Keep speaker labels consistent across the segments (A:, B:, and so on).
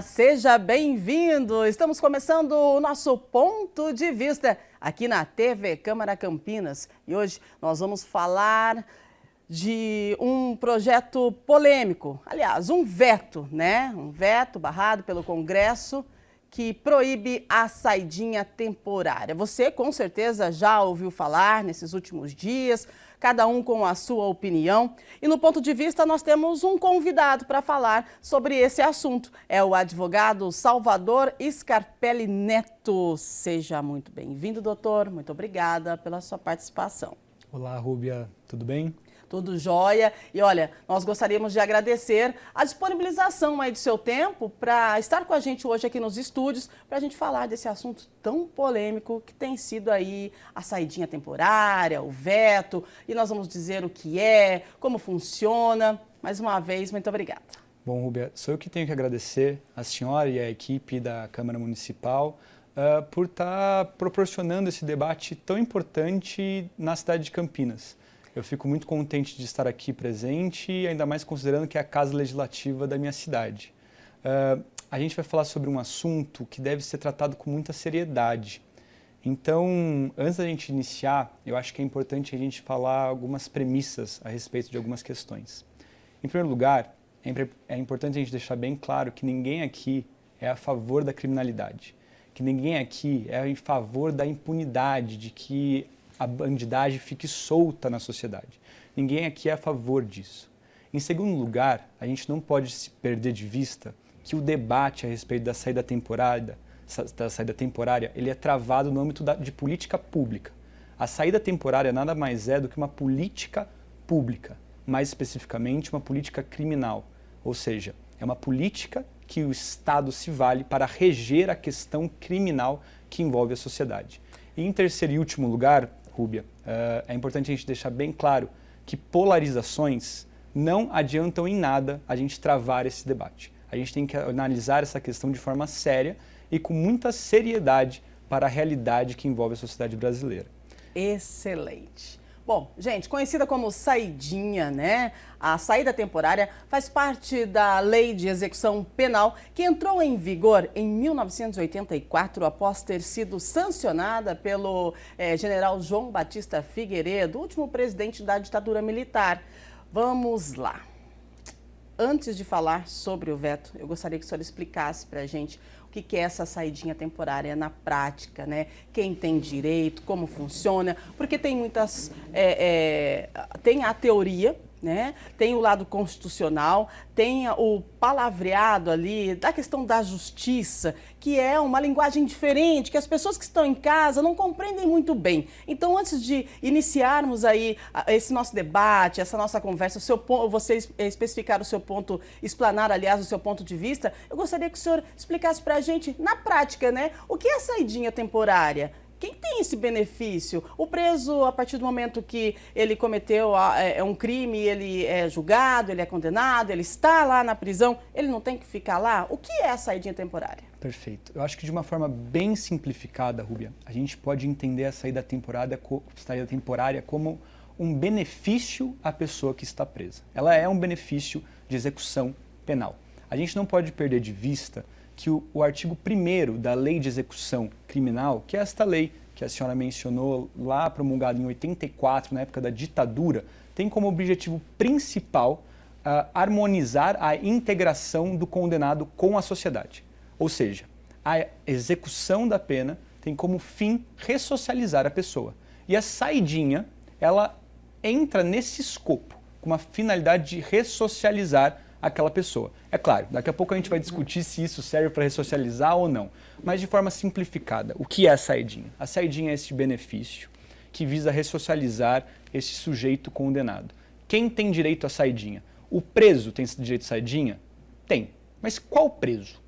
A: Olá, seja bem-vindo! Estamos começando o nosso Ponto de Vista aqui na TV Câmara Campinas. E hoje nós vamos falar de um projeto polêmico, aliás, um veto, né? Um veto barrado pelo Congresso que proíbe a saidinha temporária. Você com certeza já ouviu falar nesses últimos dias, cada um com a sua opinião. E no Ponto de Vista nós temos um convidado para falar sobre esse assunto. É o advogado Salvador Scarpelli Neto. Seja muito bem-vindo, doutor. Muito obrigada pela sua participação.
B: Olá, Rúbia. Tudo bem?
A: Tudo jóia. E olha, nós gostaríamos de agradecer a disponibilização aí do seu tempo para estar com a gente hoje aqui nos estúdios, para a gente falar desse assunto tão polêmico que tem sido aí a saidinha temporária, o veto, e nós vamos dizer o que é, como funciona. Mais uma vez, muito obrigada.
B: Bom, Rúbia, sou eu que tenho que agradecer a senhora e a equipe da Câmara Municipal por estar proporcionando esse debate tão importante na cidade de Campinas. Eu fico muito contente de estar aqui presente, ainda mais considerando que é a Casa Legislativa da minha cidade. A gente vai falar sobre um assunto que deve ser tratado com muita seriedade. Então, antes da gente iniciar, eu acho que é importante a gente falar algumas premissas a respeito de algumas questões. Em primeiro lugar, é importante a gente deixar bem claro que ninguém aqui é a favor da criminalidade, que ninguém aqui é em favor da impunidade, de que a bandidagem fique solta na sociedade. Ninguém aqui é a favor disso. Em segundo lugar, a gente não pode se perder de vista que o debate a respeito da saída temporária, ele é travado no âmbito de política pública. A saída temporária nada mais é do que uma política pública, mais especificamente uma política criminal, ou seja, é uma política que o Estado se vale para reger a questão criminal que envolve a sociedade. E em terceiro e último lugar, Rúbia, é importante a gente deixar bem claro que polarizações não adiantam em nada a gente travar esse debate. A gente tem que analisar essa questão de forma séria e com muita seriedade para a realidade que envolve a sociedade brasileira.
A: Excelente. Bom, gente, conhecida como saidinha, né? A saída temporária faz parte da Lei de Execução Penal, que entrou em vigor em 1984, após ter sido sancionada pelo general João Batista Figueiredo, último presidente da ditadura militar. Vamos lá. Antes de falar sobre o veto, eu gostaria que o senhor explicasse para a gente o que é essa saidinha temporária na prática, né? Quem tem direito, como funciona, porque tem muitas... tem a teoria, né? Tem o lado constitucional, tem o palavreado ali da questão da justiça, que é uma linguagem diferente, que as pessoas que estão em casa não compreendem muito bem. Então, antes de iniciarmos aí esse nosso debate, essa nossa conversa, você especificar o seu ponto, explanar, aliás, o seu ponto de vista, eu gostaria que o senhor explicasse para a gente, na prática, né, o que é saidinha temporária? Quem tem esse benefício? O preso, a partir do momento que ele cometeu um crime, ele é julgado, ele é condenado, ele está lá na prisão, ele não tem que ficar lá? O que é a saidinha temporária?
B: Perfeito. Eu acho que de uma forma bem simplificada, Rúbia, a gente pode entender a saída temporária como um benefício à pessoa que está presa. Ela é um benefício de execução penal. A gente não pode perder de vista que o artigo 1º da Lei de Execução Criminal, que é esta lei que a senhora mencionou lá promulgada em 84, na época da ditadura, tem como objetivo principal harmonizar a integração do condenado com a sociedade. Ou seja, a execução da pena tem como fim ressocializar a pessoa. E a saidinha, ela entra nesse escopo, com uma finalidade de ressocializar aquela pessoa. É claro, daqui a pouco a gente vai discutir se isso serve para ressocializar ou não, mas de forma simplificada, o que é a saidinha? A saidinha é esse benefício que visa ressocializar esse sujeito condenado. Quem tem direito à saidinha? O preso tem direito à saidinha? Tem. Mas qual preso?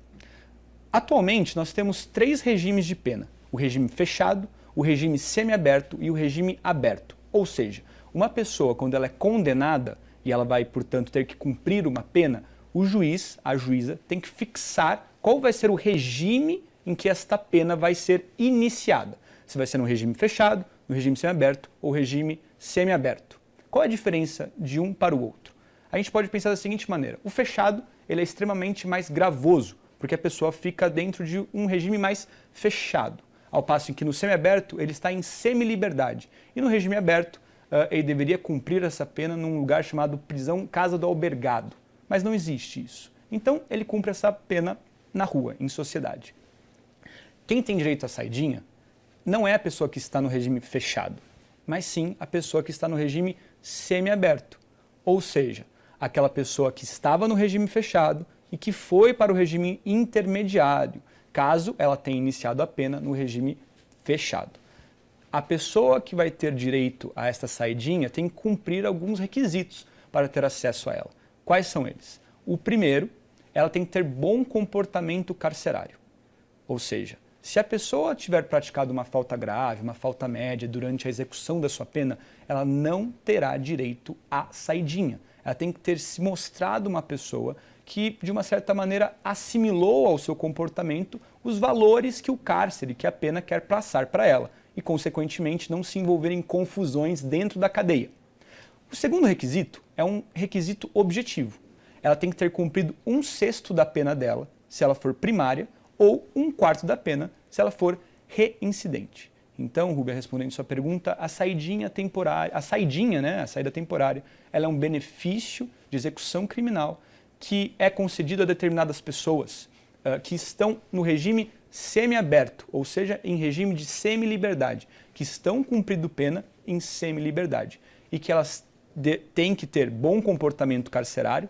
B: Atualmente nós temos 3 regimes de pena, o regime fechado, o regime semiaberto e o regime aberto. Ou seja, uma pessoa quando ela é condenada, e ela vai, portanto, ter que cumprir uma pena, o juiz, a juíza, tem que fixar qual vai ser o regime em que esta pena vai ser iniciada. Se vai ser no regime fechado, no regime semiaberto ou regime semiaberto. Qual é a diferença de um para o outro? A gente pode pensar da seguinte maneira: o fechado ele é extremamente mais gravoso, porque a pessoa fica dentro de um regime mais fechado, ao passo em que no semiaberto ele está em semiliberdade. E no regime aberto, ele deveria cumprir essa pena num lugar chamado prisão casa do albergado, mas não existe isso. Então ele cumpre essa pena na rua, em sociedade. Quem tem direito à saidinha não é a pessoa que está no regime fechado, mas sim a pessoa que está no regime semiaberto, ou seja, aquela pessoa que estava no regime fechado e que foi para o regime intermediário, caso ela tenha iniciado a pena no regime fechado. A pessoa que vai ter direito a esta saidinha tem que cumprir alguns requisitos para ter acesso a ela. Quais são eles? O primeiro, ela tem que ter bom comportamento carcerário, ou seja, se a pessoa tiver praticado uma falta grave, uma falta média durante a execução da sua pena, ela não terá direito à saidinha. Ela tem que ter se mostrado uma pessoa que, de uma certa maneira, assimilou ao seu comportamento os valores que o cárcere, que a pena quer passar para ela e, consequentemente, não se envolver em confusões dentro da cadeia. O segundo requisito é um requisito objetivo. Ela tem que ter cumprido 1/6 da pena dela, se ela for primária, ou 1/4 da pena, se ela for reincidente. Então, Rúbia, respondendo sua pergunta, a saidinha temporária, a saída temporária, ela é um benefício de execução criminal que é concedido a determinadas pessoas que estão no regime semiaberto, ou seja, em regime de semiliberdade, que estão cumprindo pena em semiliberdade e que elas têm que ter bom comportamento carcerário,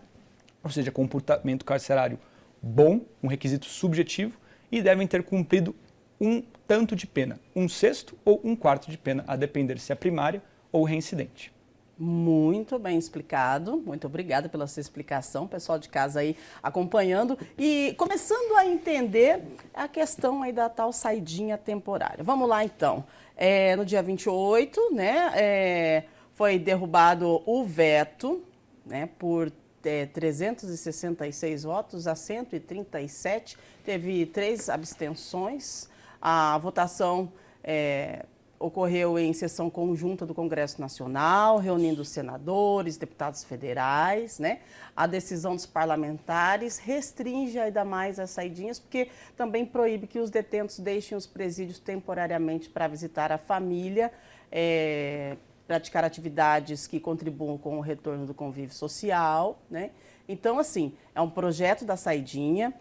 B: ou seja, comportamento carcerário bom, um requisito subjetivo, e devem ter cumprido um tanto de pena, 1/6 ou 1/4 de pena, a depender se é primária ou reincidente.
A: Muito bem explicado, muito obrigada pela sua explicação, pessoal de casa aí acompanhando e começando a entender a questão aí da tal saidinha temporária. Vamos lá então, no dia 28, né, foi derrubado o veto, né, por 366 votos a 137, teve 3 abstenções. A votação ocorreu em sessão conjunta do Congresso Nacional, reunindo senadores, deputados federais, né? A decisão dos parlamentares restringe ainda mais as saidinhas, porque também proíbe que os detentos deixem os presídios temporariamente para visitar a família, praticar atividades que contribuam com o retorno do convívio social, né? Então, assim, é um projeto da saidinha.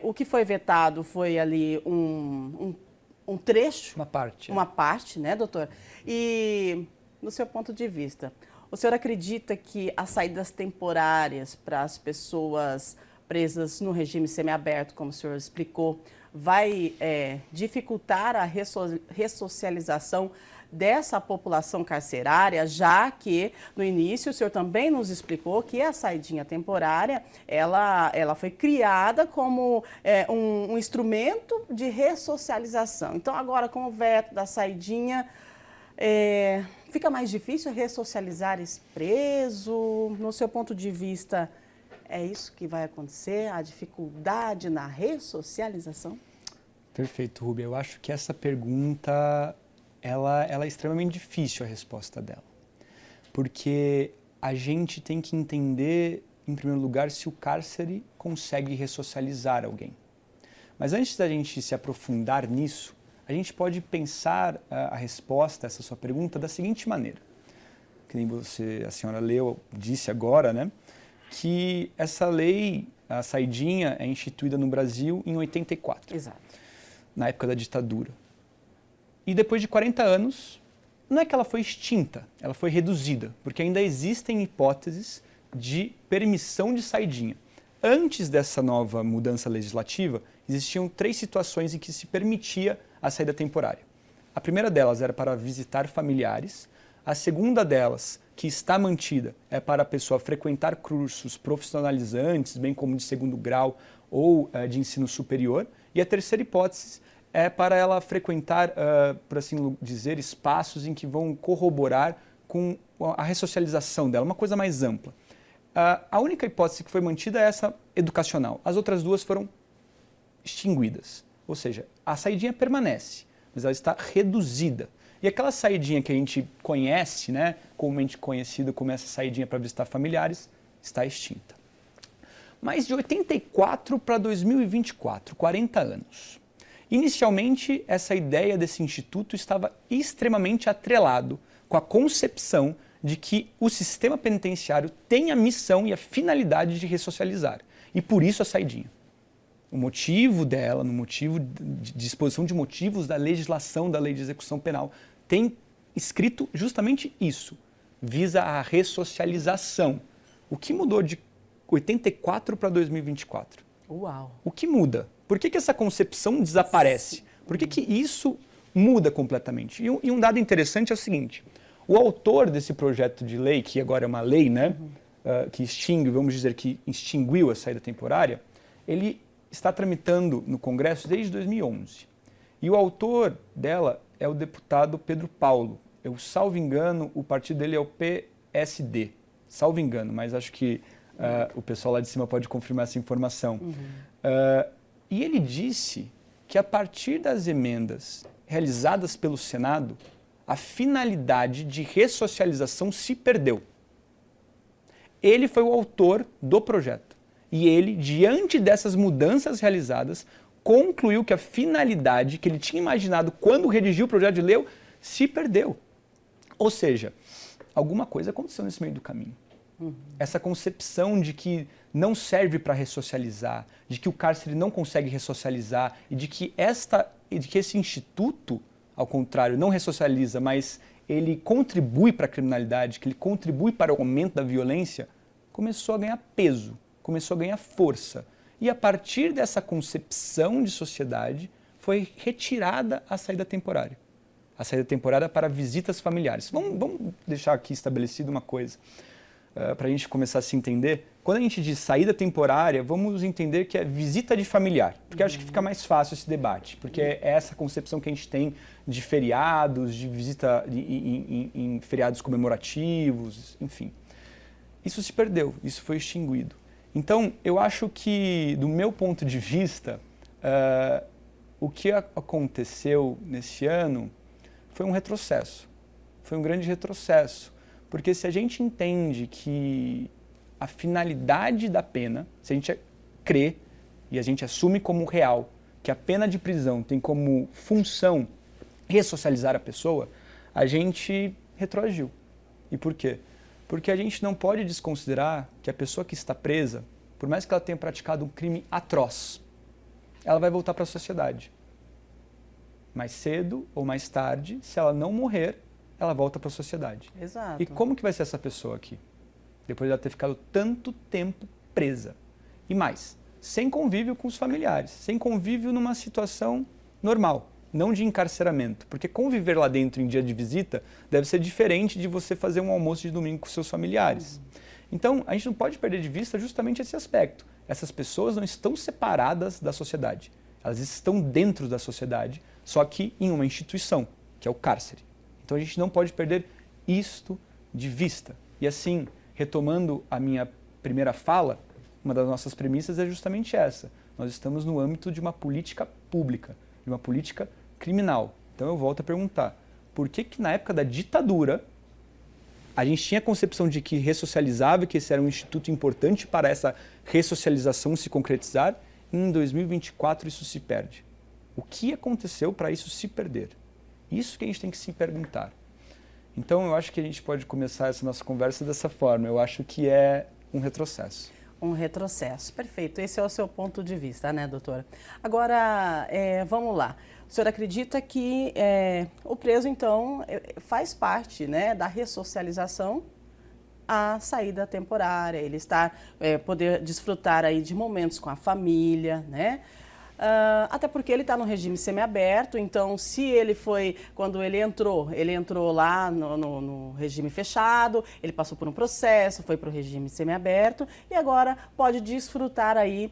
A: O que foi vetado foi ali um trecho. Uma parte, né, doutor? E, no seu ponto de vista, o senhor acredita que as saídas temporárias para as pessoas presas no regime semiaberto, como o senhor explicou, vai dificultar a ressocialização dessa população carcerária, já que no início o senhor também nos explicou que a saidinha temporária ela foi criada como um instrumento de ressocialização. Então agora com o veto da saidinha, fica mais difícil ressocializar esse preso? No seu ponto de vista, é isso que vai acontecer? A dificuldade na ressocialização?
B: Perfeito, Rúbia. Eu acho que essa pergunta ela é extremamente difícil a resposta dela, porque a gente tem que entender, em primeiro lugar, se o cárcere consegue ressocializar alguém. Mas antes da gente se aprofundar nisso, a gente pode pensar a resposta a essa sua pergunta da seguinte maneira, que nem a senhora disse agora, né, que essa lei, a saidinha, é instituída no Brasil em 84.
A: Exato.
B: Na época da ditadura. E depois de 40 anos, não é que ela foi extinta, ela foi reduzida, porque ainda existem hipóteses de permissão de saidinha. Antes dessa nova mudança legislativa, existiam 3 situações em que se permitia a saída temporária. A primeira delas era para visitar familiares, a segunda delas, que está mantida, é para a pessoa frequentar cursos profissionalizantes, bem como de segundo grau ou de ensino superior, e a terceira hipótese é para ela frequentar, por assim dizer, espaços em que vão corroborar com a ressocialização dela, uma coisa mais ampla. A única hipótese que foi mantida é essa educacional. As outras 2 foram extinguidas. Ou seja, a saidinha permanece, mas ela está reduzida. E aquela saidinha que a gente conhece, né, comumente conhecida como essa saidinha para visitar familiares, está extinta. mas de 84 para 2024, 40 anos. Inicialmente, essa ideia desse instituto estava extremamente atrelado com a concepção de que o sistema penitenciário tem a missão e a finalidade de ressocializar. E por isso a saidinha. O motivo dela, no motivo de disposição de motivos da legislação da Lei de Execução Penal, tem escrito justamente isso. Visa a ressocialização. O que mudou de 84 para 2024?
A: Uau!
B: O que muda? Por que essa concepção desaparece? Por que isso muda completamente? E um dado interessante é o seguinte. O autor desse projeto de lei, que agora é uma lei, né, que extingue, vamos dizer que extinguiu a saída temporária, ele está tramitando no Congresso desde 2011. E o autor dela é o deputado Pedro Paulo. Eu, salvo engano, o partido dele é o PSD. Salvo engano, mas acho que o pessoal lá de cima pode confirmar essa informação. E ele disse que a partir das emendas realizadas pelo Senado, a finalidade de ressocialização se perdeu. Ele foi o autor do projeto. E ele, diante dessas mudanças realizadas, concluiu que a finalidade que ele tinha imaginado quando redigiu o projeto de lei se perdeu. Ou seja, alguma coisa aconteceu nesse meio do caminho. Essa concepção de que não serve para ressocializar, de que o cárcere não consegue ressocializar e de que esse instituto, ao contrário, não ressocializa, mas ele contribui para a criminalidade, que ele contribui para o aumento da violência, começou a ganhar peso, começou a ganhar força. E a partir dessa concepção de sociedade, foi retirada a saída temporária. A saída temporária para visitas familiares. Vamos deixar aqui estabelecido uma coisa, para a gente começar a se entender. Quando a gente diz saída temporária, vamos entender que é visita de familiar, porque acho que fica mais fácil esse debate, porque é essa concepção que a gente tem de feriados, de visita em feriados comemorativos, enfim. Isso se perdeu, isso foi extinguido. Então, eu acho que, do meu ponto de vista, o que aconteceu nesse ano foi um retrocesso, foi um grande retrocesso. Porque se a gente entende que a finalidade da pena, se a gente crê e a gente assume como real que a pena de prisão tem como função ressocializar a pessoa, a gente retroagiu. E por quê? Porque a gente não pode desconsiderar que a pessoa que está presa, por mais que ela tenha praticado um crime atroz, ela vai voltar para a sociedade. Mais cedo ou mais tarde, se ela não morrer, ela volta para a sociedade.
A: Exato.
B: E como que vai ser essa pessoa aqui? Depois de ela ter ficado tanto tempo presa. E mais, sem convívio com os familiares, sem convívio numa situação normal, não de encarceramento. Porque conviver lá dentro em dia de visita deve ser diferente de você fazer um almoço de domingo com seus familiares. Então, a gente não pode perder de vista justamente esse aspecto. Essas pessoas não estão separadas da sociedade. Elas estão dentro da sociedade, só que em uma instituição, que é o cárcere. Então a gente não pode perder isto de vista. E assim, retomando a minha primeira fala, uma das nossas premissas é justamente essa. Nós estamos no âmbito de uma política pública, de uma política criminal. Então eu volto a perguntar, por que na época da ditadura a gente tinha a concepção de que ressocializava, que esse era um instituto importante para essa ressocialização se concretizar, e em 2024 isso se perde? O que aconteceu para isso se perder? Isso que a gente tem que se perguntar. Então, eu acho que a gente pode começar essa nossa conversa dessa forma. Eu acho que é um retrocesso.
A: Um retrocesso, perfeito. Esse é o seu ponto de vista, né, doutora? Agora, vamos lá. O senhor acredita que o preso, então, faz parte, né, da ressocialização à saída temporária, ele poder desfrutar aí de momentos com a família, né? Até porque ele está no regime semiaberto, então se ele quando ele entrou lá no regime fechado, ele passou por um processo, foi para o regime semiaberto e agora pode desfrutar aí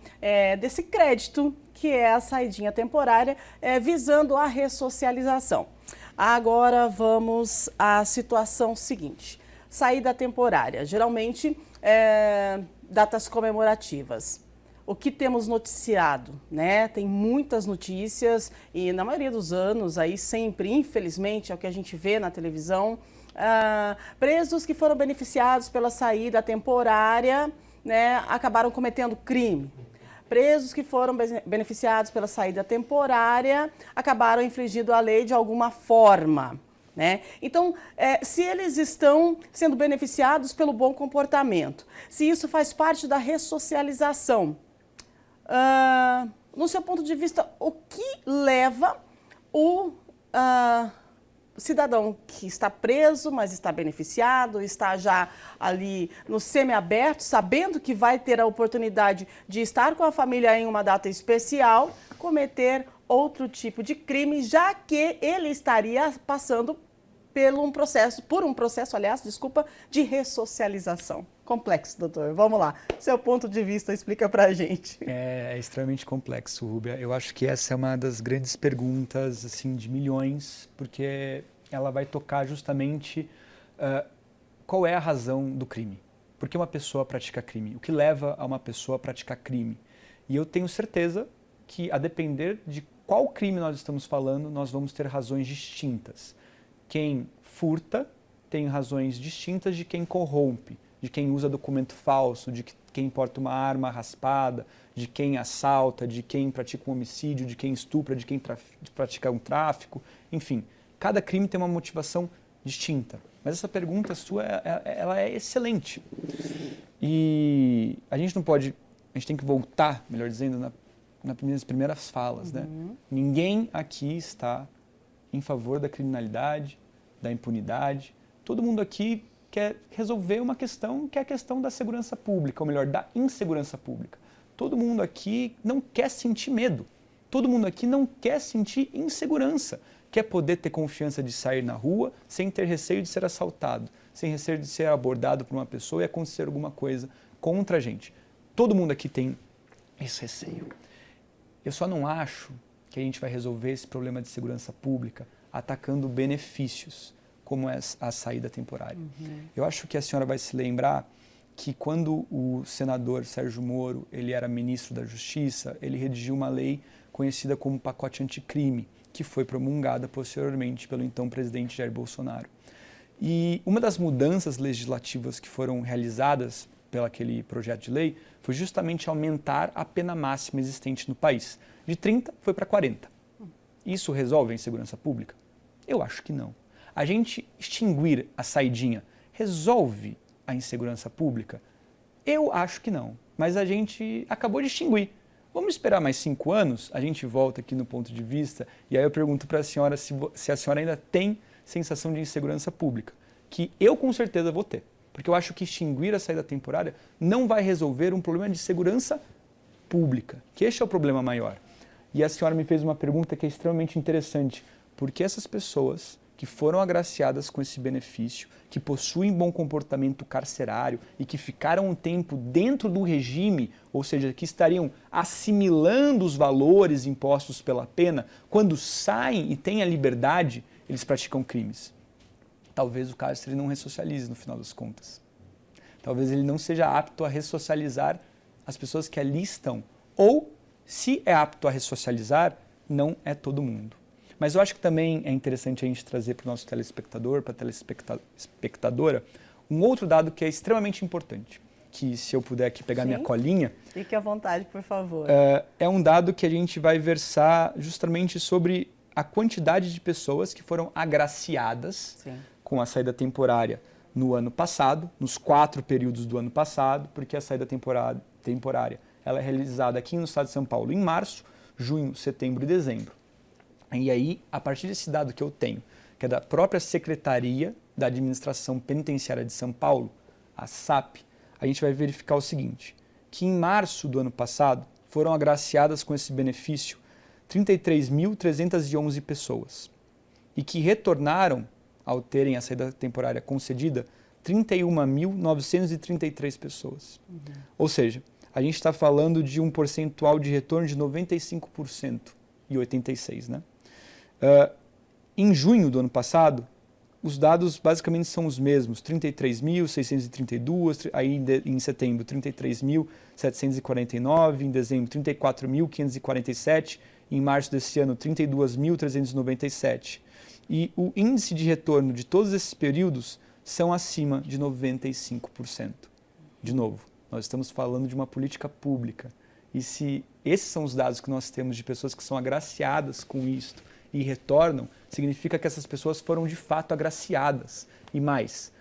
A: desse crédito que é a saidinha temporária, visando a ressocialização. Agora vamos à situação seguinte, saída temporária, geralmente datas comemorativas. O que temos noticiado, né? Tem muitas notícias e na maioria dos anos, aí sempre, infelizmente, é o que a gente vê na televisão, presos que foram beneficiados pela saída temporária né, acabaram cometendo crime. Presos que foram beneficiados pela saída temporária acabaram infringindo a lei de alguma forma, né? Então, se eles estão sendo beneficiados pelo bom comportamento, se isso faz parte da ressocialização, no seu ponto de vista, o que leva o cidadão que está preso, mas está beneficiado, está já ali no semiaberto, sabendo que vai ter a oportunidade de estar com a família em uma data especial, cometer outro tipo de crime, já que ele estaria passando por um processo, de ressocialização. Complexo, doutor. Vamos lá. Seu ponto de vista, explica pra gente.
B: É extremamente complexo, Rúbia. Eu acho que essa é uma das grandes perguntas, assim, de milhões, porque ela vai tocar justamente qual é a razão do crime. Por que uma pessoa pratica crime? O que leva a uma pessoa a praticar crime? E eu tenho certeza que, a depender de qual crime nós estamos falando, nós vamos ter razões distintas. Quem furta tem razões distintas de quem corrompe, de quem usa documento falso, de quem porta uma arma raspada, de quem assalta, de quem pratica um homicídio, de quem estupra, de quem pratica um tráfico, enfim. Cada crime tem uma motivação distinta. Mas essa pergunta sua, ela é excelente. E a gente não pode, a gente tem que voltar, melhor dizendo, nas primeiras falas, né? Ninguém aqui está em favor da criminalidade, da impunidade. Todo mundo aqui quer resolver uma questão que é a questão da segurança pública, ou melhor, da insegurança pública. Todo mundo aqui não quer sentir medo. Todo mundo aqui não quer sentir insegurança. Quer poder ter confiança de sair na rua sem ter receio de ser assaltado, sem receio de ser abordado por uma pessoa e acontecer alguma coisa contra a gente. Todo mundo aqui tem esse receio. Eu só não acho que a gente vai resolver esse problema de segurança pública atacando benefícios, como é a saída temporária. Eu acho que a senhora vai se lembrar que quando o senador Sérgio Moro ele era ministro da Justiça, ele redigiu uma lei conhecida como pacote anticrime, que foi promulgada posteriormente pelo então presidente Jair Bolsonaro. E uma das mudanças legislativas que foram realizadas pelo aquele projeto de lei foi justamente aumentar a pena máxima existente no país. De 30 foi para 40. Isso resolve a insegurança pública? Eu acho que não. A gente extinguir a saidinha resolve a insegurança pública? Eu acho que não, mas a gente acabou de extinguir. Vamos esperar mais 5 anos, a gente volta aqui no ponto de vista e aí eu pergunto para a senhora se a senhora ainda tem sensação de insegurança pública, que eu com certeza vou ter, porque eu acho que extinguir a saída temporária não vai resolver um problema de segurança pública, que este é o problema maior. E a senhora me fez uma pergunta que é extremamente interessante, porque essas pessoas que foram agraciadas com esse benefício, que possuem bom comportamento carcerário e que ficaram um tempo dentro do regime, ou seja, que estariam assimilando os valores impostos pela pena, quando saem e têm a liberdade, eles praticam crimes. Talvez o cárcere não ressocialize no final das contas. Talvez ele não seja apto a ressocializar as pessoas que ali estão. Ou, se é apto a ressocializar, não é todo mundo. Mas eu acho que também é interessante a gente trazer para o nosso telespectador, para a telespectadora, um outro dado que é extremamente importante, que se eu puder aqui pegar minha colinha...
A: Fique à vontade, por favor.
B: É um dado que a gente vai versar justamente sobre a quantidade de pessoas que foram agraciadas com a saída temporária no ano passado, nos 4 períodos do ano passado, porque a saída temporária ela é realizada aqui no estado de São Paulo em março, junho, setembro e dezembro. E aí, a partir desse dado que eu tenho, que é da própria Secretaria da Administração Penitenciária de São Paulo, a SAP, a gente vai verificar o seguinte, que em março do ano passado foram agraciadas com esse benefício 33.311 pessoas e que retornaram, ao terem a saída temporária concedida, 31.933 pessoas. Ou seja, a gente está falando de um percentual de retorno de 95% e 86%, né? Em junho do ano passado, os dados basicamente são os mesmos, 33.632, aí em setembro 33.749, em dezembro 34.547, em março desse ano 32.397. E o índice de retorno de todos esses períodos são acima de 95%. De novo, Nós estamos falando de uma política pública. E se esses são os dados que nós temos de pessoas que são agraciadas com isto e retornam, significa que essas pessoas foram de fato agraciadas. E mais,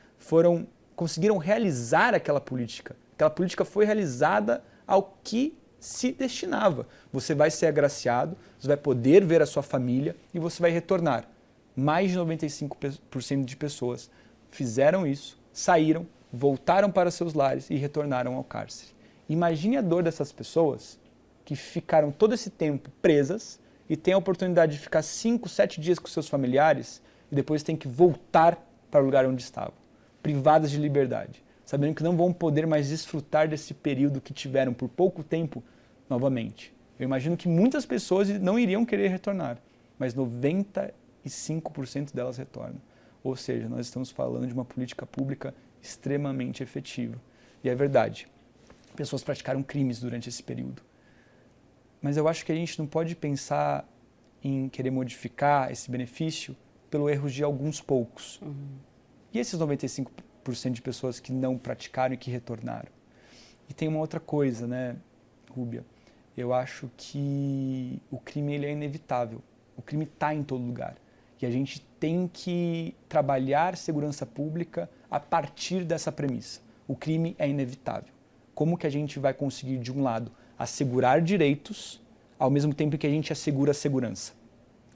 B: conseguiram realizar aquela política. Aquela política foi realizada ao que se destinava. Você vai ser agraciado, você vai poder ver a sua família e você vai retornar. Mais de 95% de pessoas fizeram isso, saíram, voltaram para seus lares e retornaram ao cárcere. Imagine a dor dessas pessoas que ficaram todo esse tempo presas e têm a oportunidade de ficar 5, 7 dias com seus familiares e depois têm que voltar para o lugar onde estavam, privadas de liberdade, sabendo que não vão poder mais desfrutar desse período que tiveram por pouco tempo novamente. Eu imagino que muitas pessoas não iriam querer retornar, mas 95% delas retornam. Ou seja, nós estamos falando de uma política pública extremamente efetiva. E é verdade, pessoas praticaram crimes durante esse período. Mas eu acho que a gente não pode pensar em querer modificar esse benefício pelo erro de alguns poucos. E esses 95% de pessoas que não praticaram e que retornaram? E tem uma outra coisa, né, Rúbia? Eu acho que o crime ele é inevitável. O crime está em todo lugar. E a gente tem que trabalhar segurança pública a partir dessa premissa. O crime é inevitável. Como que a gente vai conseguir, de um lado, assegurar direitos, ao mesmo tempo que a gente assegura a segurança?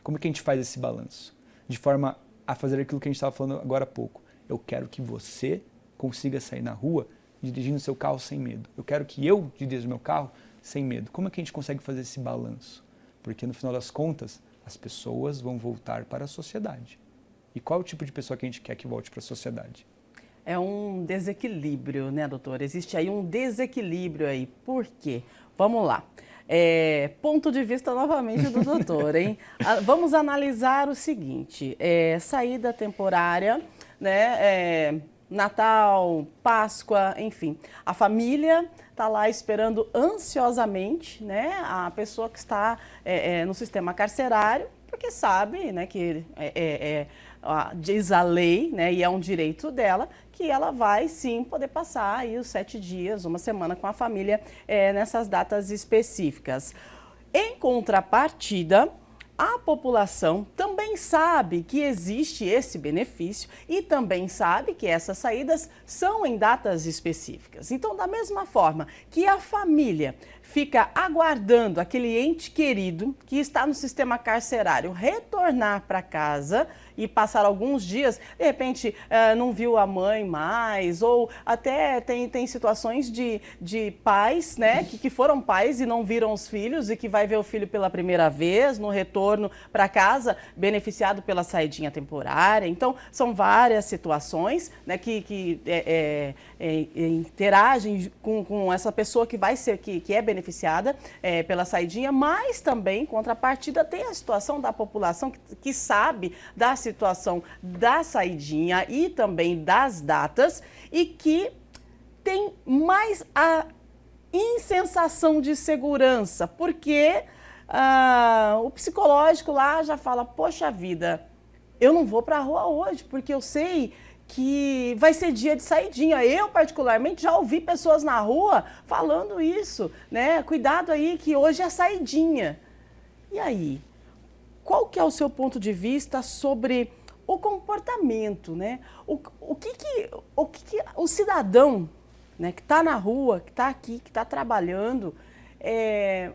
B: Como que a gente faz esse balanço? De forma a fazer aquilo que a gente estava falando agora há pouco. Eu quero que você consiga sair na rua dirigindo seu carro sem medo. Eu quero que eu dirija meu carro sem medo. Como é que a gente consegue fazer esse balanço? Porque no final das contas, as pessoas vão voltar para a sociedade. E qual é o tipo de pessoa que a gente quer que volte para a sociedade?
A: É um desequilíbrio, né, doutor? Existe aí um desequilíbrio aí. Por quê? Vamos lá. Ponto de vista novamente do doutor, hein? Vamos analisar o seguinte, saída temporária, né? Natal, Páscoa, enfim. A família está lá esperando ansiosamente, né? A pessoa que está no sistema carcerário, porque sabe, né, que diz a lei, né, e é um direito dela, que ela vai sim poder passar aí os 7 dias, uma semana com a família nessas datas específicas. Em contrapartida, a população também sabe que existe esse benefício e também sabe que essas saídas são em datas específicas. Então, da mesma forma que a família fica aguardando aquele ente querido que está no sistema carcerário retornar para casa e passar alguns dias, de repente não viu a mãe mais, ou até tem situações de pais, né, que foram pais e não viram os filhos e que vai ver o filho pela primeira vez no retorno para casa, beneficiado pela saidinha temporária. Então, são várias situações, né, que interagem com essa pessoa que vai ser, que é beneficiada pela saidinha, mas também, em contrapartida, tem a situação da população que sabe da situação da saidinha e também das datas e que tem mais a insensação de segurança, porque o psicológico lá já fala, poxa vida, eu não vou para a rua hoje, porque eu sei que vai ser dia de saidinha. Eu, particularmente, já ouvi pessoas na rua falando isso, né? Cuidado aí que hoje é saidinha. E aí, qual que é o seu ponto de vista sobre o comportamento, né? O que o cidadão, né, que está na rua, que está aqui, que está trabalhando,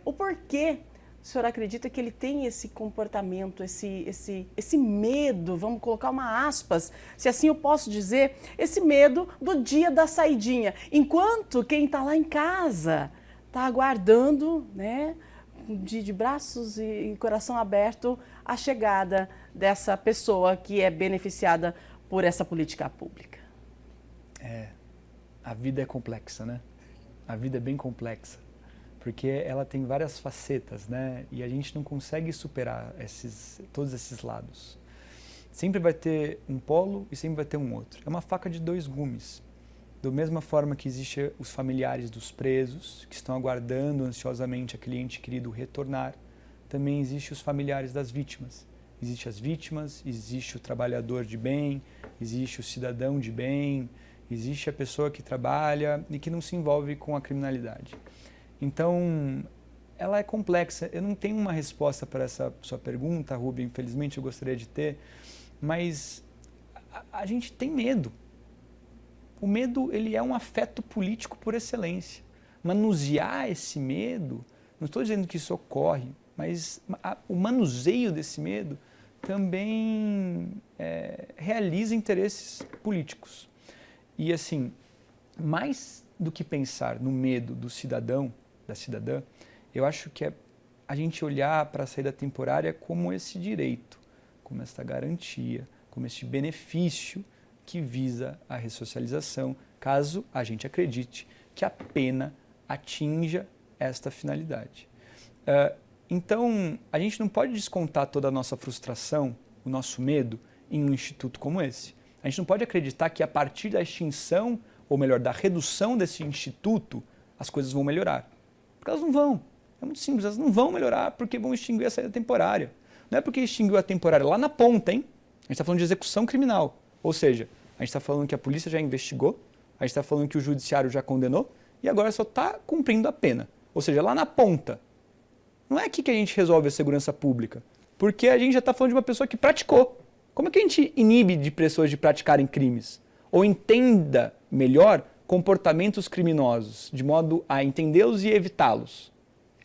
A: o porquê o senhor acredita que ele tem esse comportamento, esse medo, vamos colocar uma aspas, se assim eu posso dizer, esse medo do dia da saidinha, enquanto quem está lá em casa está aguardando, né, de braços e coração aberto a chegada dessa pessoa que é beneficiada por essa política pública?
B: A vida é complexa, né? A vida é bem complexa, porque ela tem várias facetas, né? E a gente não consegue superar todos esses lados. Sempre vai ter um polo e sempre vai ter um outro. É uma faca de 2 gumes. Da mesma forma que existem os familiares dos presos, que estão aguardando ansiosamente aquele ente querido retornar, também existem os familiares das vítimas. Existem as vítimas, existe o trabalhador de bem, existe o cidadão de bem, existe a pessoa que trabalha e que não se envolve com a criminalidade. Então, ela é complexa. Eu não tenho uma resposta para essa sua pergunta, Rubem, infelizmente eu gostaria de ter, mas a gente tem medo. O medo, ele é um afeto político por excelência. Manusear esse medo, não estou dizendo que isso ocorre, mas o manuseio desse medo também realiza interesses políticos. E assim, mais do que pensar no medo do cidadão, da cidadã, eu acho que é a gente olhar para a saída temporária como esse direito, como esta garantia, como este benefício que visa a ressocialização, caso a gente acredite que a pena atinja esta finalidade. Então, a gente não pode descontar toda a nossa frustração, o nosso medo, em um instituto como esse. A gente não pode acreditar que a partir da extinção, ou melhor, da redução desse instituto, as coisas vão melhorar. Porque elas não vão. É muito simples, elas não vão melhorar porque vão extinguir a saída temporária. Não é porque extinguiu a temporária lá na ponta, hein? A gente está falando de execução criminal. Ou seja, a gente está falando que a polícia já investigou, a gente está falando que o judiciário já condenou e agora só está cumprindo a pena. Ou seja, lá na ponta. Não é aqui que a gente resolve a segurança pública, porque a gente já está falando de uma pessoa que praticou. Como é que a gente inibe de pessoas de praticarem crimes? Ou entenda melhor comportamentos criminosos, de modo a entendê-los e evitá-los?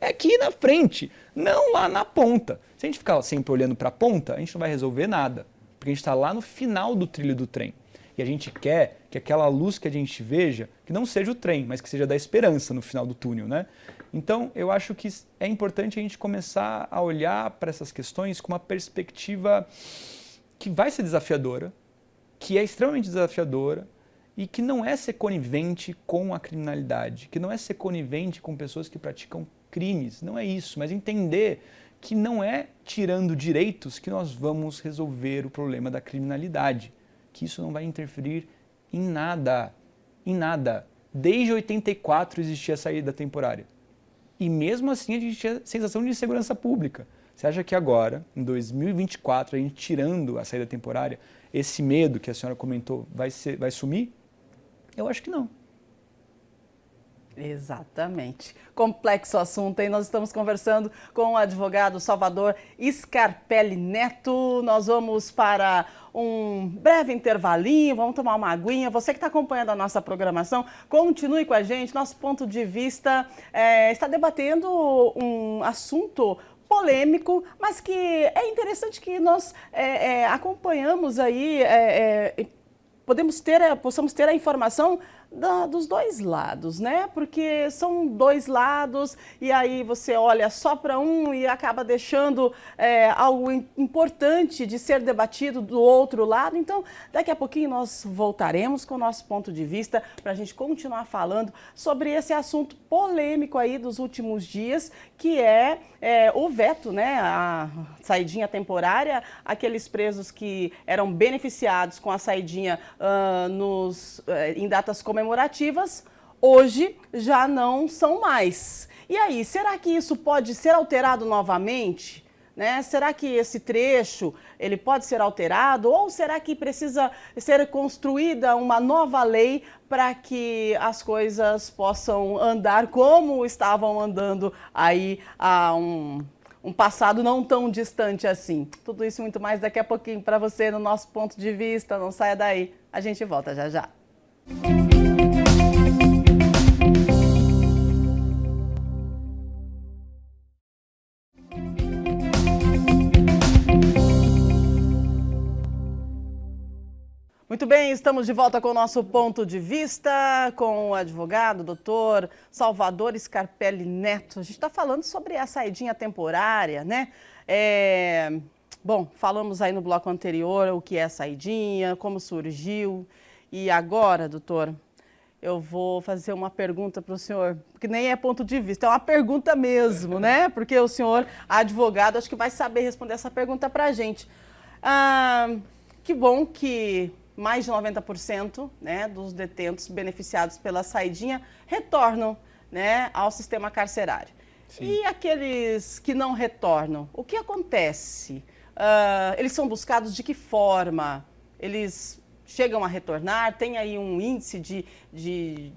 B: É aqui na frente, não lá na ponta. Se a gente ficar sempre olhando para a ponta, a gente não vai resolver nada, porque a gente está lá no final do trilho do trem. E a gente quer que aquela luz que a gente veja, que não seja o trem, mas que seja da esperança no final do túnel, né? Então, eu acho que é importante a gente começar a olhar para essas questões com uma perspectiva que vai ser desafiadora, que é extremamente desafiadora e que não é ser conivente com a criminalidade, que não é ser conivente com pessoas que praticam crimes, não é isso, mas entender que não é tirando direitos que nós vamos resolver o problema da criminalidade, que isso não vai interferir em nada, em nada. Desde 84 existia a saída temporária. E mesmo assim a gente tinha sensação de insegurança pública. Você acha que agora, em 2024, a gente tirando a saída temporária, esse medo que a senhora comentou vai sumir? Eu acho que não.
A: Exatamente. Complexo assunto, hein? Nós estamos conversando com o advogado Salvador Scarpelli Neto. Nós vamos para um breve intervalinho, vamos tomar uma aguinha. Você que está acompanhando a nossa programação, continue com a gente. Nosso ponto de vista está debatendo um assunto polêmico, mas que é interessante que nós acompanhamos aí, possamos ter a informação dos dois lados, né? Porque são dois lados e aí você olha só para um e acaba deixando algo importante de ser debatido do outro lado. Então, daqui a pouquinho nós voltaremos com o nosso ponto de vista para a gente continuar falando sobre esse assunto polêmico aí dos últimos dias, que é o veto, né? A saidinha temporária, aqueles presos que eram beneficiados com a saidinha em datas comemorativas, hoje já não são mais. E aí, será que isso pode ser alterado novamente? Né? Será que esse trecho ele pode ser alterado ou será que precisa ser construída uma nova lei para que as coisas possam andar como estavam andando aí há um passado não tão distante assim? Tudo isso e muito mais daqui a pouquinho para você no nosso ponto de vista. Não saia daí, a gente volta já já. Muito bem, estamos de volta com o nosso ponto de vista, com o advogado, doutor Salvador Scarpelli Neto. A gente está falando sobre a saidinha temporária, né? Bom, falamos aí no bloco anterior o que é a saidinha, como surgiu. E agora, doutor, eu vou fazer uma pergunta para o senhor, que nem é ponto de vista, é uma pergunta mesmo, né? Porque o senhor, advogado, acho que vai saber responder essa pergunta para a gente. Que bom que mais de 90%, né, dos detentos beneficiados pela saidinha retornam, né, ao sistema carcerário. Sim. E aqueles que não retornam, o que acontece? Eles são buscados de que forma? Eles chegam a retornar? Tem aí um índice de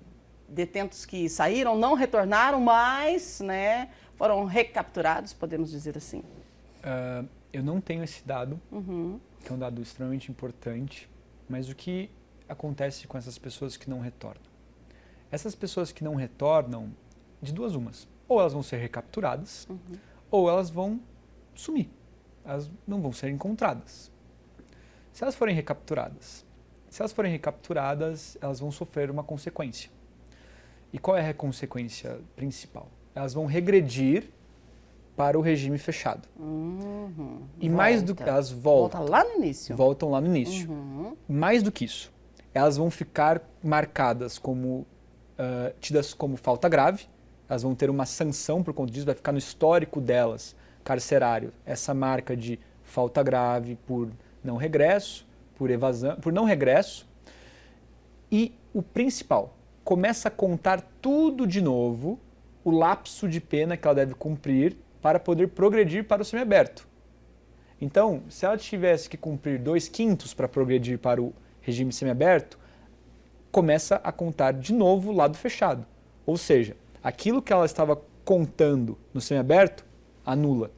A: detentos que saíram, não retornaram, mas, né, foram recapturados, podemos dizer assim?
B: Eu não tenho esse dado, que é um dado extremamente importante, mas o que acontece com essas pessoas que não retornam? Essas pessoas que não retornam, de duas umas, ou elas vão ser recapturadas, ou elas vão sumir, elas não vão ser encontradas. Se elas forem recapturadas, elas vão sofrer uma consequência. E qual é a consequência principal? Elas vão regredir para o regime fechado. E mais do que elas voltam
A: lá no início.
B: Voltam lá no início. Mais do que isso, elas vão ficar marcadas como tidas como falta grave. Elas vão ter uma sanção por conta disso, vai ficar no histórico delas, carcerário, essa marca de falta grave por não regresso, por evasão, por não regresso. E o principal, começa a contar tudo de novo, o lapso de pena que ela deve cumprir para poder progredir para o semiaberto. Então, se ela tivesse que cumprir 2/5 para progredir para o regime semiaberto, começa a contar de novo o lado fechado. Ou seja, aquilo que ela estava contando no semiaberto, anula.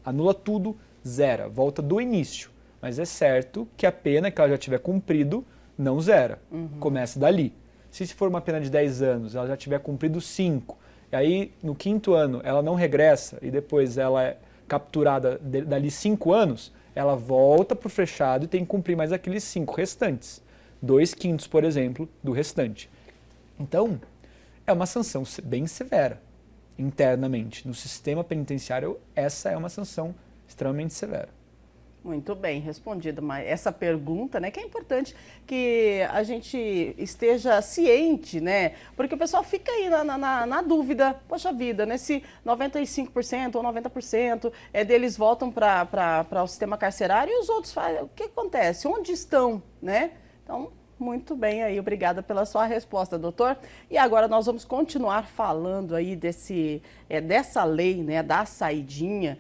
B: Anula tudo, zera, volta do início. Mas é certo que a pena que ela já tiver cumprido não zera, começa dali. Se for uma pena de 10 anos, ela já tiver cumprido 5, e aí no 5º ano ela não regressa e depois ela é capturada dali 5 anos, ela volta para o fechado e tem que cumprir mais aqueles 5 restantes. 2/5, por exemplo, do restante. Então, é uma sanção bem severa, internamente. No sistema penitenciário, essa é uma sanção extremamente severa.
A: Muito bem respondido, mas essa pergunta, né, que é importante que a gente esteja ciente, né, porque o pessoal fica aí na dúvida, poxa vida, né, se 95% ou 90% deles voltam para o sistema carcerário e os outros fazem, o que acontece? Onde estão, né? Então, muito bem aí, obrigada pela sua resposta, doutor. E agora nós vamos continuar falando aí dessa lei, né, da saidinha,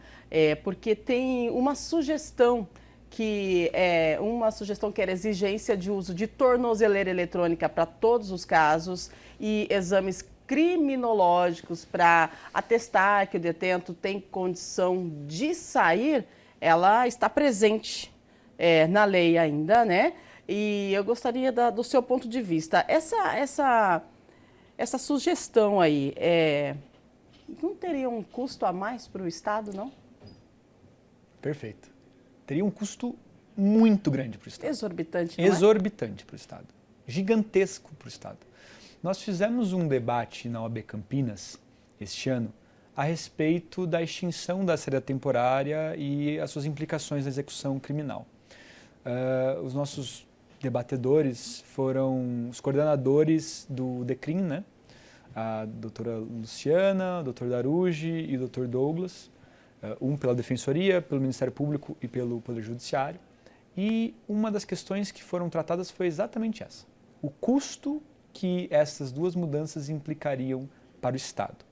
A: porque tem uma sugestão que era exigência de uso de tornozeleira eletrônica para todos os casos e exames criminológicos para atestar que o detento tem condição de sair, ela está presente na lei ainda, né? E eu gostaria do seu ponto de vista. Essa sugestão aí, não teria um custo a mais para o Estado, não?
B: Perfeito. Teria um custo muito grande para o Estado.
A: Exorbitante, não é?
B: Exorbitante para o Estado. Gigantesco para o Estado. Nós fizemos um debate na OAB Campinas, este ano, a respeito da extinção da saída temporária e as suas implicações na execução criminal. Os nossos debatedores foram os coordenadores do DECRIM, né? A doutora Luciana, o doutor Darugi e o doutor Douglas, um pela Defensoria, pelo Ministério Público e pelo Poder Judiciário. E uma das questões que foram tratadas foi exatamente essa: o custo que essas duas mudanças implicariam para o Estado.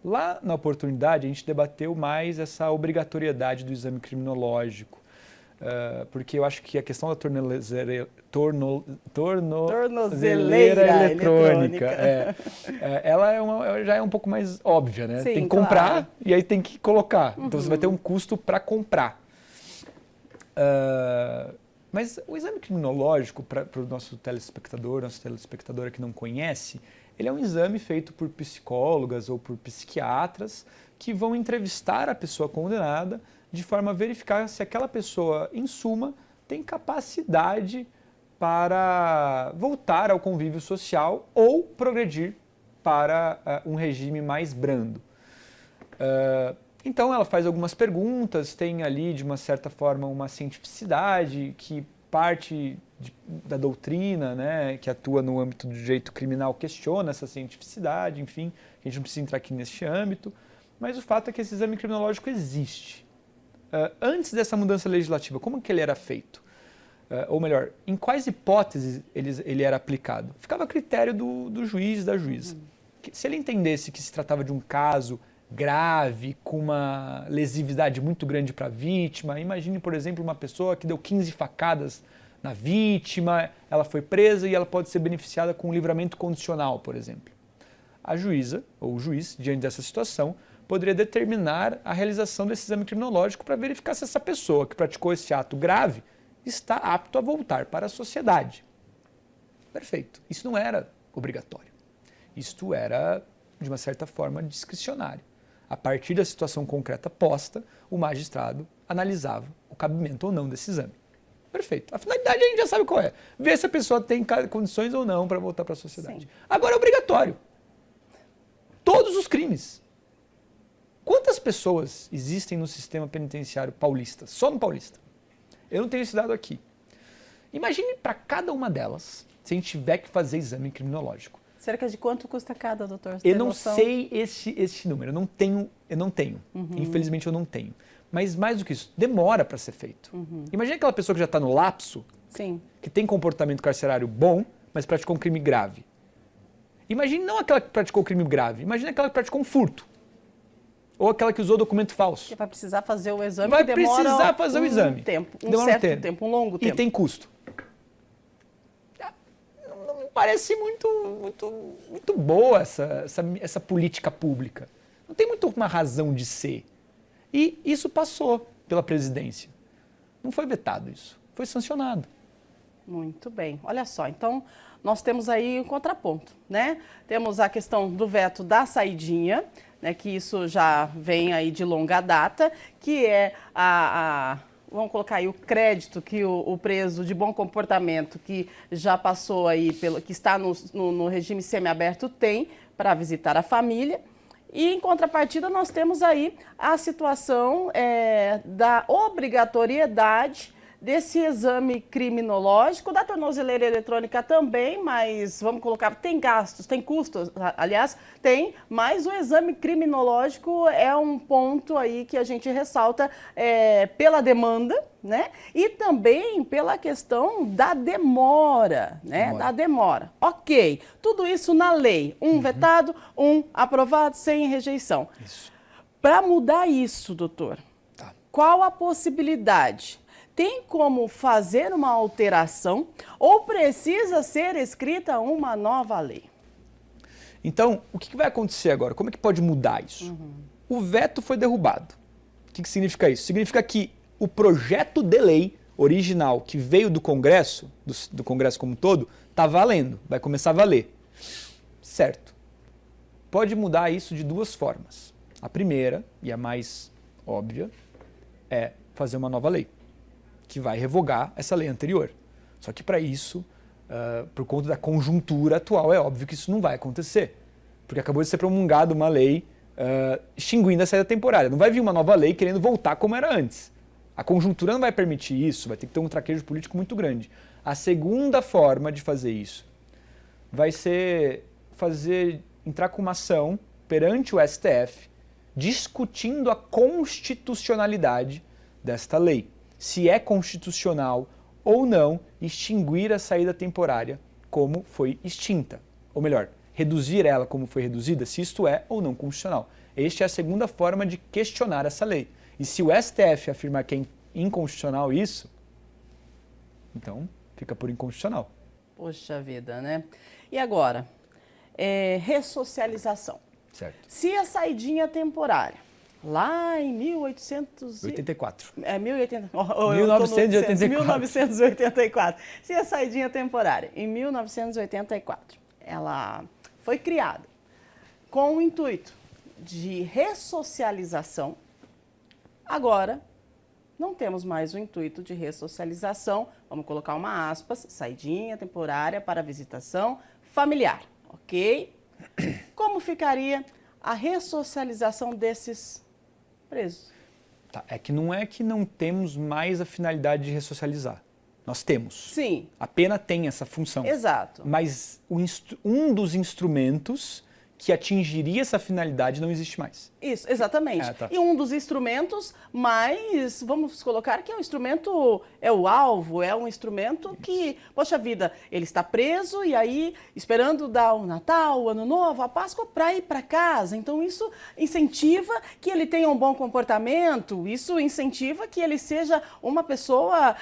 B: Lá na oportunidade, a gente debateu mais essa obrigatoriedade do exame criminológico, porque eu acho que a questão da tornozeleira eletrônica ela já é um pouco mais óbvia, né?
A: Sim,
B: tem que comprar,
A: claro.
B: E aí tem que colocar. Então você vai ter um custo para comprar. Mas o exame criminológico, para o nossa telespectadora que não conhece, ele é um exame feito por psicólogas ou por psiquiatras que vão entrevistar a pessoa condenada de forma a verificar se aquela pessoa, em suma, tem capacidade para voltar ao convívio social ou progredir para um regime mais brando. Então ela faz algumas perguntas, tem ali de uma certa forma uma cientificidade que parte da doutrina, né, que atua no âmbito do direito criminal, questiona essa cientificidade, enfim, a gente não precisa entrar aqui neste âmbito, mas o fato é que esse exame criminológico existe. Antes dessa mudança legislativa, como que ele era feito? Ou melhor, em quais hipóteses ele era aplicado? Ficava a critério do juiz, da juíza. Se ele entendesse que se tratava de um caso grave, com uma lesividade muito grande para a vítima, imagine, por exemplo, uma pessoa que deu 15 facadas na vítima, ela foi presa e ela pode ser beneficiada com um livramento condicional, por exemplo. A juíza ou o juiz, diante dessa situação, poderia determinar a realização desse exame criminológico para verificar se essa pessoa que praticou esse ato grave está apto a voltar para a sociedade. Perfeito. Isso não era obrigatório. Isto era, de uma certa forma, discricionário. A partir da situação concreta posta, o magistrado analisava o cabimento ou não desse exame. Perfeito. A finalidade a gente já sabe qual é. Ver se a pessoa tem condições ou não para voltar para a sociedade. Sim. Agora é obrigatório. Todos os crimes. Quantas pessoas existem no sistema penitenciário paulista? Só no Paulista. Eu não tenho esse dado aqui. Imagine para cada uma delas, se a gente tiver que fazer exame criminológico.
A: Cerca de quanto custa cada, doutor?
B: Eu não sei esse número. Eu não tenho. Infelizmente eu não tenho. Mas mais do que isso, demora para ser feito. Imagina aquela pessoa que já está no lapso,
A: sim,
B: que tem comportamento carcerário bom, mas praticou um crime grave. Imagine não aquela que praticou crime grave, imagine aquela que praticou um furto. Ou aquela que usou documento falso.
A: Que vai precisar fazer o exame,
B: vai
A: que demora
B: precisar fazer o exame.
A: Um longo tempo.
B: E tem custo. Não me parece muito boa essa política pública. Não tem muito uma razão de ser. E isso passou pela presidência. Não foi vetado isso, foi sancionado.
A: Muito bem. Olha só, então nós temos aí um contraponto, né? Temos a questão do veto da saidinha, né, que isso já vem aí de longa data, que é vamos colocar aí o crédito que o preso de bom comportamento que já passou aí, que está no regime semiaberto tem para visitar a família. E, em contrapartida, nós temos aí a situação da obrigatoriedade desse exame criminológico, da tornozeleira eletrônica também, mas vamos colocar, tem gastos, tem custos, aliás, tem, mas o exame criminológico é um ponto aí que a gente ressalta pela demanda, né? E também pela questão da demora, né? Da demora. Ok, tudo isso na lei, um vetado, um aprovado, sem rejeição. Para mudar isso, doutor, qual a possibilidade? Tem como fazer uma alteração ou precisa ser escrita uma nova lei?
B: Então, o que vai acontecer agora? Como é que pode mudar isso? O veto foi derrubado. O que significa isso? Significa que o projeto de lei original que veio do Congresso, do Congresso como um todo, está valendo, vai começar a valer. Certo. Pode mudar isso de duas formas. A primeira, e a mais óbvia, é fazer uma nova lei, que vai revogar essa lei anterior. Só que para isso, por conta da conjuntura atual, é óbvio que isso não vai acontecer. Porque acabou de ser promulgada uma lei extinguindo a saída temporária. Não vai vir uma nova lei querendo voltar como era antes. A conjuntura não vai permitir isso, vai ter que ter um traquejo político muito grande. A segunda forma de fazer isso vai ser entrar com uma ação perante o STF discutindo a constitucionalidade desta lei. Se é constitucional ou não extinguir a saída temporária como foi extinta. Ou melhor, reduzir ela como foi reduzida, se isto é ou não constitucional. Esta é a segunda forma de questionar essa lei. E se o STF afirmar que é inconstitucional isso, então fica por inconstitucional.
A: Poxa vida, né? E agora, ressocialização.
B: Certo.
A: Se a saidinha temporária, lá em
B: 1984.
A: 1984. Se a saidinha temporária, em 1984, ela foi criada com o intuito de ressocialização, agora não temos mais o intuito de ressocialização, vamos colocar uma aspas, saidinha temporária para visitação familiar, ok? Como ficaria a ressocialização desses presos?
B: Tá, é que não temos mais a finalidade de ressocializar. Nós temos.
A: Sim.
B: A pena tem essa função.
A: Exato.
B: Mas um dos instrumentos que atingiria essa finalidade não existe mais.
A: Isso, exatamente.
B: Tá.
A: E um dos instrumentos mais, vamos colocar que é um instrumento, é o alvo, é um instrumento que, poxa vida, ele está preso e aí esperando dar o Natal, o Ano Novo, a Páscoa para ir para casa. Então isso incentiva que ele tenha um bom comportamento, isso incentiva que ele seja uma pessoa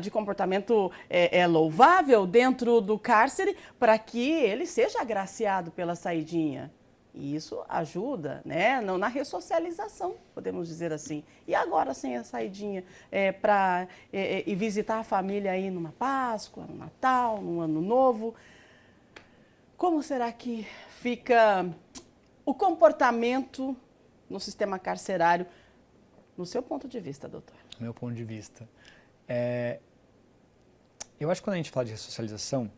A: de comportamento louvável dentro do cárcere para que ele seja agraciado pela saidinha. E isso ajuda, né, na ressocialização, podemos dizer assim. E agora, sem a saidinha, para ir visitar a família aí numa Páscoa, no Natal, no Ano Novo, como será que fica o comportamento no sistema carcerário, no seu ponto de vista, doutor?
B: Meu ponto de vista. Eu acho que quando a gente fala de ressocialização,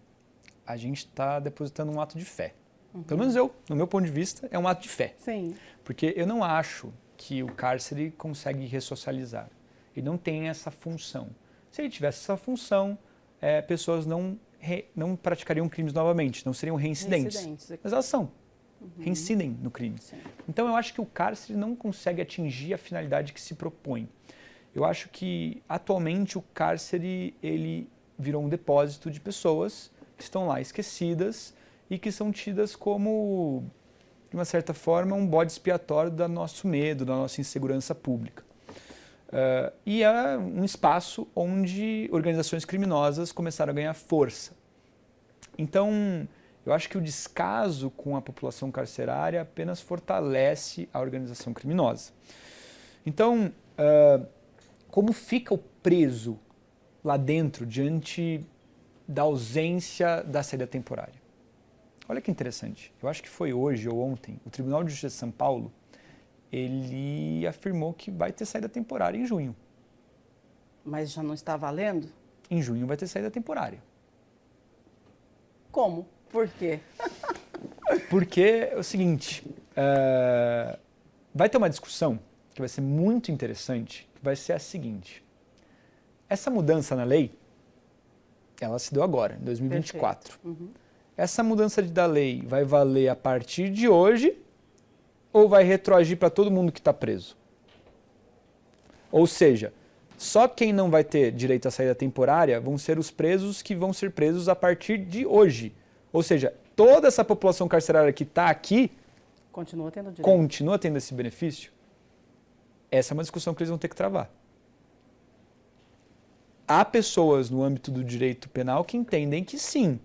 B: a gente está depositando um ato de fé. Pelo menos eu, no meu ponto de vista, é um ato de fé.
A: Sim.
B: Porque eu não acho que o cárcere consegue ressocializar. Ele não tem essa função. Se ele tivesse essa função, pessoas não praticariam crimes novamente, não seriam reincidentes. Mas elas são. Reincidem no crime. Sim. Então eu acho que o cárcere não consegue atingir a finalidade que se propõe. Eu acho que atualmente o cárcere ele virou um depósito de pessoas que estão lá esquecidas e que são tidas como, de uma certa forma, um bode expiatório do nosso medo, da nossa insegurança pública. E é um espaço onde organizações criminosas começaram a ganhar força. Então, eu acho que o descaso com a população carcerária apenas fortalece a organização criminosa. Então, como fica o preso lá dentro diante da ausência da saída temporária? Olha que interessante, eu acho que foi hoje ou ontem, o Tribunal de Justiça de São Paulo, ele afirmou que vai ter saída temporária em junho.
A: Mas já não está valendo?
B: Em junho vai ter saída temporária.
A: Como? Por quê?
B: Porque é o seguinte, vai ter uma discussão que vai ser muito interessante, que vai ser a seguinte. Essa mudança na lei, ela se deu agora, em 2024. Essa mudança da lei vai valer a partir de hoje ou vai retroagir para todo mundo que está preso? Ou seja, só quem não vai ter direito à saída temporária vão ser os presos que vão ser presos a partir de hoje. Ou seja, toda essa população carcerária que está aqui
A: continua tendo
B: esse benefício? Essa é uma discussão que eles vão ter que travar. Há pessoas no âmbito do direito penal que entendem que sim,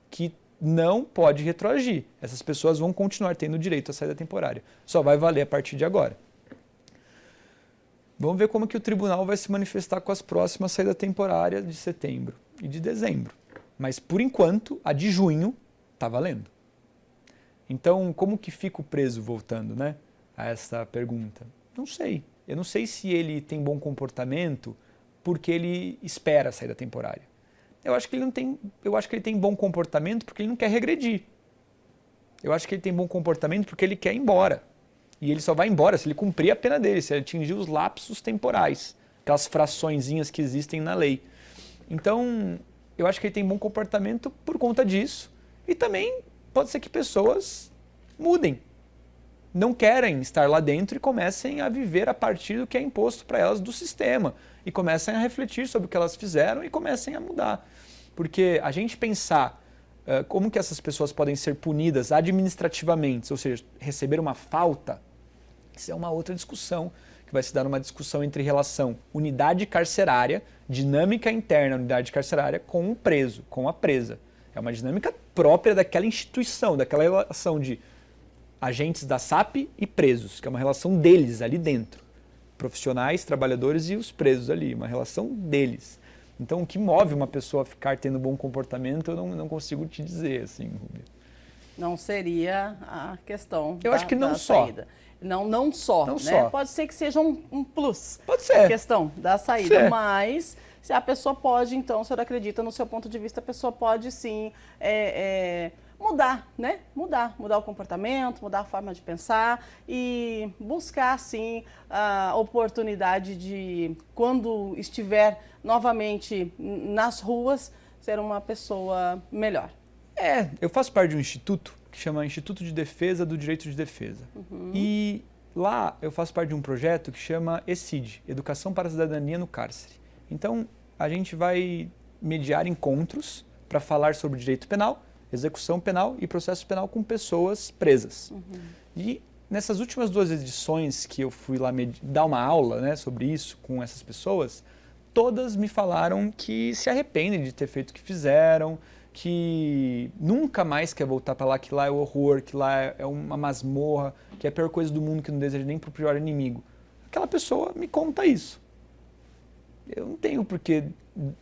B: que não pode retroagir. Essas pessoas vão continuar tendo direito à saída temporária. Só vai valer a partir de agora. Vamos ver como que o tribunal vai se manifestar com as próximas saídas temporárias de setembro e de dezembro. Mas, por enquanto, a de junho está valendo. Então, como que fica o preso, voltando, né, a essa pergunta? Não sei. Eu não sei se ele tem bom comportamento porque ele espera a saída temporária. Eu acho que ele tem bom comportamento porque ele não quer regredir. Eu acho que ele tem bom comportamento porque ele quer ir embora. E ele só vai embora se ele cumprir a pena dele, se ele atingir os lapsos temporais, aquelas fraçõezinhas que existem na lei. Então, eu acho que ele tem bom comportamento por conta disso. E também pode ser que pessoas mudem. Não querem estar lá dentro e comecem a viver a partir do que é imposto para elas do sistema. E comecem a refletir sobre o que elas fizeram e comecem a mudar. Porque a gente pensar como que essas pessoas podem ser punidas administrativamente, ou seja, receber uma falta, isso é uma outra discussão, que vai se dar uma discussão entre relação unidade carcerária, dinâmica interna da unidade carcerária com o preso, com a presa. É uma dinâmica própria daquela instituição, daquela relação de agentes da SAP e presos, que é uma relação deles ali dentro. Profissionais, trabalhadores e os presos ali, uma relação deles. Então, o que move uma pessoa a ficar tendo bom comportamento, eu não consigo te dizer, assim, Rubia.
A: Não seria a questão
B: eu acho que não só.
A: Saída. Não só,
B: não
A: né?
B: Só.
A: Pode ser que seja um plus.
B: Pode ser.
A: A questão da saída, mas se a pessoa pode, então, o senhor acredita, no seu ponto de vista, a pessoa pode sim mudar, né? Mudar o comportamento, mudar a forma de pensar e buscar, sim, a oportunidade de, quando estiver novamente nas ruas, ser uma pessoa melhor.
B: Eu faço parte de um instituto que chama Instituto de Defesa do Direito de Defesa. E lá eu faço parte de um projeto que chama ECID, Educação para a Cidadania no Cárcere. Então, a gente vai mediar encontros para falar sobre direito penal, execução penal e processo penal com pessoas presas. E nessas últimas 2 edições que eu fui lá dar uma aula, né, sobre isso com essas pessoas, todas me falaram que se arrependem de ter feito o que fizeram, que nunca mais quer voltar para lá, que lá é horror, que lá é uma masmorra, que é a pior coisa do mundo, que não deseja nem para o pior inimigo. Aquela pessoa me conta isso. Eu não tenho por que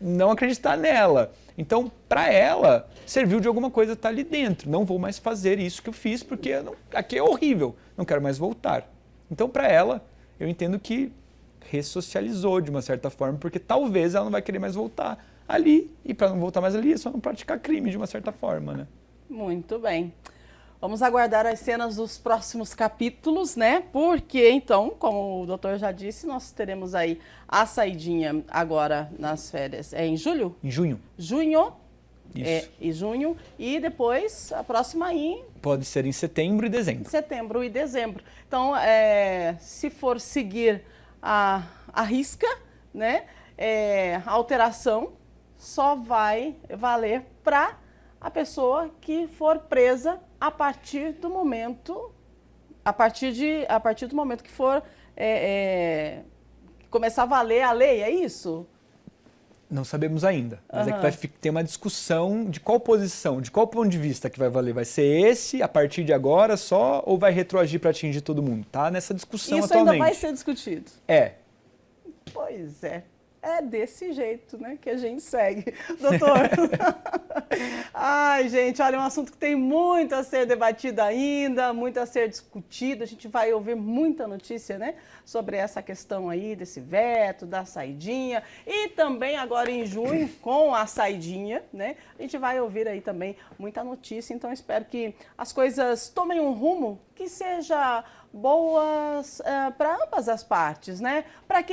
B: não acreditar nela. Então, para ela, serviu de alguma coisa estar ali dentro. Não vou mais fazer isso que eu fiz, porque aqui é horrível, não quero mais voltar. Então, para ela, eu entendo que ressocializou de uma certa forma, porque talvez ela não vai querer mais voltar ali, e para não voltar mais ali é só não praticar crime de uma certa forma, né?
A: Muito bem. Vamos aguardar as cenas dos próximos capítulos, né? Porque, então, como o doutor já disse, nós teremos aí a saidinha agora nas férias. É em julho?
B: Em junho.
A: Junho.
B: Isso.
A: Em junho. E depois, a próxima aí...
B: Pode ser em setembro e dezembro.
A: Setembro e dezembro. Então, se for seguir a risca, né? A alteração só vai valer para a pessoa que for presa a partir do momento que for começar a valer a lei, é isso?
B: Não sabemos ainda, mas é que vai ter uma discussão de qual posição, de qual ponto de vista que vai valer. Vai ser esse a partir de agora só ou vai retroagir para atingir todo mundo? Tá nessa discussão atualmente.
A: Isso ainda vai ser discutido. Pois é. É desse jeito, né, que a gente segue. Doutor, ai, gente, olha, é um assunto que tem muito a ser debatido ainda, muito a ser discutido. A gente vai ouvir muita notícia, né, sobre essa questão aí desse veto, da saidinha. E também agora em junho, com a saidinha, né, a gente vai ouvir aí também muita notícia. Então, espero que as coisas tomem um rumo que seja boas para ambas as partes, né? Para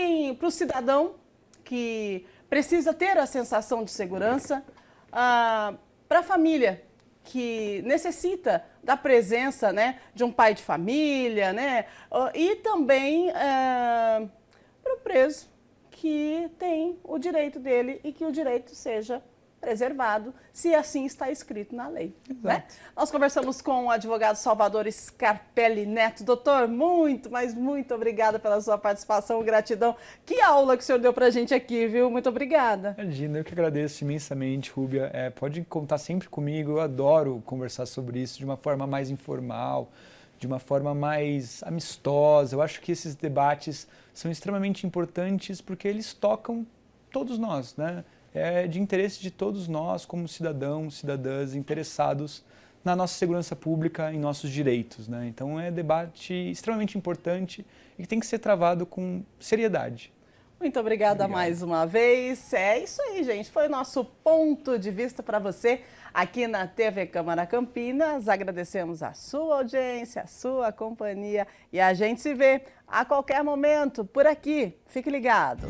A: o cidadão que precisa ter a sensação de segurança, para a família que necessita da presença, né, de um pai de família, né, e também para o preso que tem o direito dele e que o direito seja preservado, se assim está escrito na lei. Né? Nós conversamos com o advogado Salvador Scarpelli Neto. Doutor, muito, mas muito obrigada pela sua participação, gratidão. Que aula que o senhor deu pra gente aqui, viu? Muito obrigada.
B: Imagina, eu que agradeço imensamente, Rúbia. Pode contar sempre comigo, eu adoro conversar sobre isso de uma forma mais informal, de uma forma mais amistosa. Eu acho que esses debates são extremamente importantes porque eles tocam todos nós, né? É de interesse de todos nós, como cidadãos, cidadãs interessados na nossa segurança pública, em nossos direitos, né? Então é um debate extremamente importante e que tem que ser travado com seriedade.
A: Muito obrigada mais uma vez. É isso aí, gente. Foi o nosso ponto de vista para você aqui na TV Câmara Campinas. Agradecemos a sua audiência, a sua companhia e a gente se vê a qualquer momento por aqui. Fique ligado.